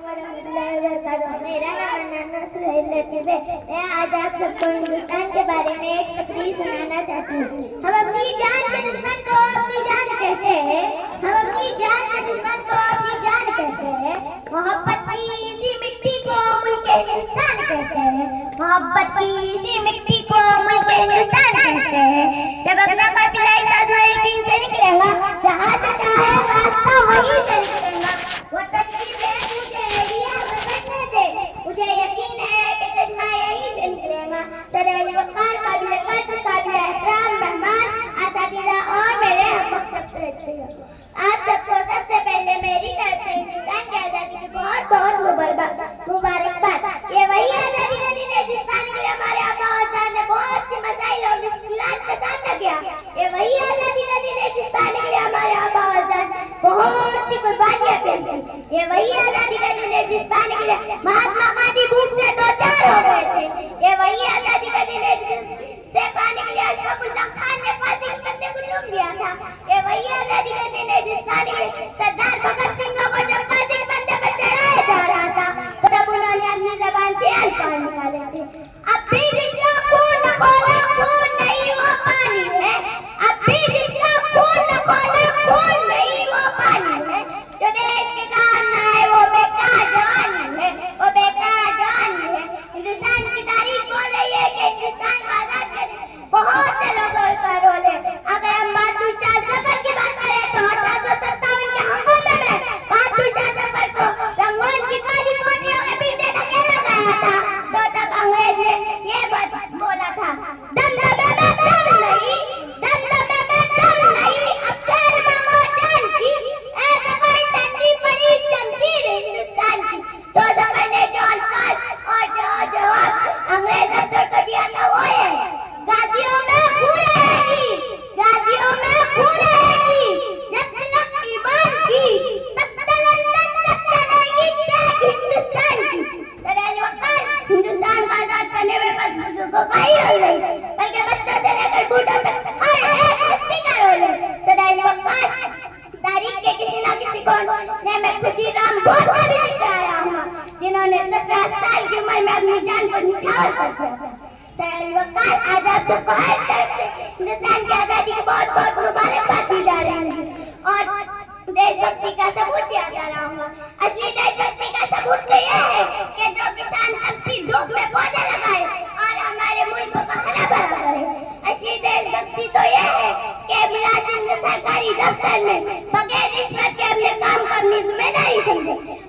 वरहमतुल्लाहि वबरकातुहू। मेरा नाम अन्ना सुहैल लतीफ है। मैं आज आप सबको हिंदुस्तान के बारे में एक तकरीर सुनाना चाहती हूँ। हम अपनी जान के दुश्मन को अपनी जान कहते हैं। हम अपनी जान के दुश्मन को अपनी जान कहते हैं। मोहब्बत की इसी मिट्टी को मुल्क हिंदुस्तान कहते हैं। मोहब्बत की इसी मिट्टी को मुल्क हिंदुस्तान कहते हैं। जब अपना काफिला इस आज़माइश से निकलेगा, जहाँ से चाहे रास्ता वहीं से निकलेगा। वतन की मुझे यकीन है कि चश्मा यहीं से निकलेगा। सदैव वक़ार काबिल कद्र काबिल एहतराम मेहमान असातिज़ा और मेरे हम आप सबको सबसे पहले मेरी तरफ से हिंदुस्तान की आज़ादी की बहुत बहुत मुबारकबाद। ये वही आज़ादी का दिन है जिस पाने के लिए हमारे आबा और अजदाद ने बहुत सी मसाइल और मुश्किलात का सामना किया। ये वही आज़ादी का दिन है जिस पाने के लिए हमारे आबा और अजदाद बहुत सी कुर्बानियां पेश की। ये वही आज़ादी का दिन है जिस पाने के लिए महात्मा गांधी भूख से दो चार हो गए थे। ये वही आज़ादी का दिन है जिसे पाने के लिए अशफाक उल्लाह खान ने फांसी के फंदे को चूम लिया था। ये वही आज़ादी का दिन है जिस पाने के लिए सरदार भगत सिंह को जब फांसी के फंदे पर चढ़ाया जा रहा था तो तब उन्होंने अपनी ज़बान से अल्फाज निकाले थे। अब भी जिसका खून न खोला खून नहीं वो पानी है। अब भी जिसका खून न खोला खून नहीं वो पानी है। जो देश के काम न आए वो बेकार जवानी है। वो बेकार जवानी है। हिंदुस्तान की तारीख बोल रही है कि हिंदुस्तान को आजाद करने बहुत से लोगों का रोल है। अगर हम बहादुर शाह जफर की बात करें तो 1857 के हंगामे में बहादुर शाह जफर को रंगून की काली कोठरियों के पीछे धकेला गया था। तो तब अंग्रेज ने ये बात बोला था, दमदमे में दम नहीं, दमदमे में दम नहीं, अब खैर मांगो जान की, ऐसे कोई ठंडी पड़ी शमशीर हिंदुस्तान की। तो जफर ने जो अल्फाज और जो जवाब अंग्रेज अफसर को दिया था वो है, गाजियों में खून रहेगी, गाजियों में खून रहेगी, जब तलक ईमान की, तब चलेगी त्याग हिंदुस्तान की। सदैव वक़ार हिंदुस्तान को आजाद करने में बस बुजुर्गों का ही रोल नहीं, बल्कि बच्चों से लेकर बूढ़ों तक हर एक हस्ती का रोल है। सदैव वक़ार तारीख के किसी न किसी कोण ने मैं खुदीराम बोस को भी दिखाया हूँ, जिन्होंने 17 साल की उम्र में अपनी जान को निछावर कर दिया था। सदैव वक़ार आज आप सबको हर तरफ से हिंदुस्तान की आजादी की बहुत बहुत मुबारकबाद दी जा रही है और देशभक्ति का सबूत दिया जा रहा होगा। असली देशभक्ति का सबूत तो यह है कि जो किसान तपती धूप में पौधे लगाए और हमारे मुल्क को हरा भरा करे। असली देशभक्ति तो यह है कि मुलाजिम ने सरकारी दफ्तर में बगैर रिश्वत के अपने काम को अपनी जिम्मेदारी समझे।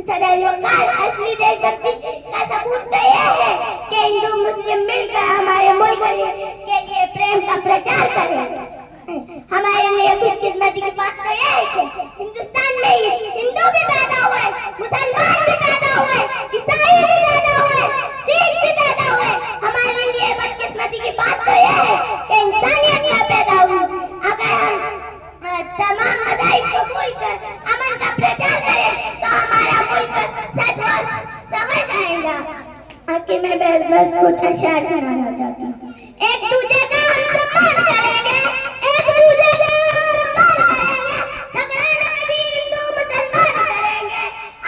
सदैव वक़ार असली देशभक्ति का सबूत तो यह है कि हिंदू मुस्लिम मिलकर हमारे मुल्क के लिए प्रेम का प्रचार करें। हमारे लिए खुशकिस्मती की बात तो यह है कि हिंदुस्तान में ही हिंदू भी पैदा हुए, मुसलमान भी पैदा हुए, ईसाई भी पैदा हुए, सिख भी पैदा हुए। हमारे लिए बदकिस्मती की बात तो यह है कि इंसानियत का पैदा हुई। अगर हम तमाम मज़ाहिब को भूलकर अमन का प्रचार करें तो हमारा मुल्क सच संवर जाएगा। आखिर में बस कुछ अशआर सुनाना चाहती हूँ। एक दूसरे का हम सम्मान करेंगे, एक दूसरे का हम सम्मान करेंगे, झगड़ा न कभी हिंदू मुसलमान करेंगे।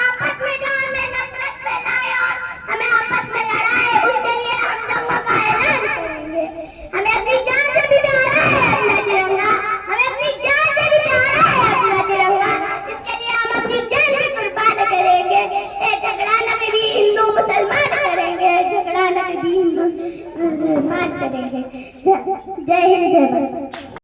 आपस में जो हमें नफरत फैलाए और हमें आपस में लड़ाए उसके लिए हम दंगों का ऐलान करेंगे। हमें अपनी जान से भी प्यारा है अपना तिरंगा, हमें अपनी जान से भी प्यारा है अपना तिरंगा, इसके लिए हम अपनी जान भी कुर्बान करेंगे। झगड़ा न कभी हिंदू मुसलमान करेंगे, झगड़ा न कभी हिंदू मुसलमान करेंगे। जय हिंद, जय भारत।